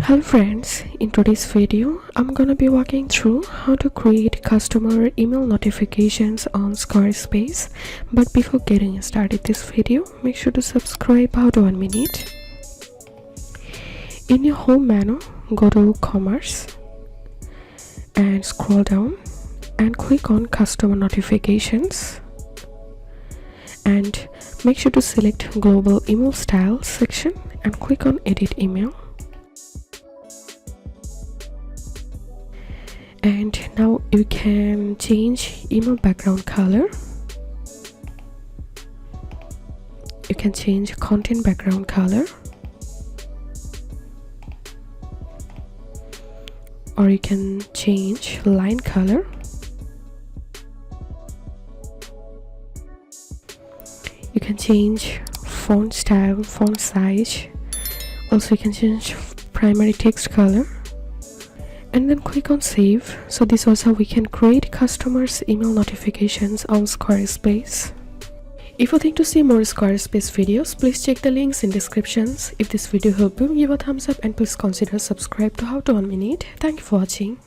Hello friends, in today's video I'm gonna be walking through how to create customer email notifications on Squarespace. But before getting started this video, make sure to subscribe. How to 1 minute. In your home menu, go to commerce and scroll down and click on customer notifications, and make sure to select global email style section and click on edit email. And now you can change email background color, you can change content background color, or you can change line color. You can change font style, font size. Also you can change primary text color, and then click on save. So this was how we can create customers email notifications on Squarespace. If you think to see more Squarespace videos, please check the links in descriptions. If this video helped you, give a thumbs up and please consider subscribe to How to 1 Minute. Thank you for watching.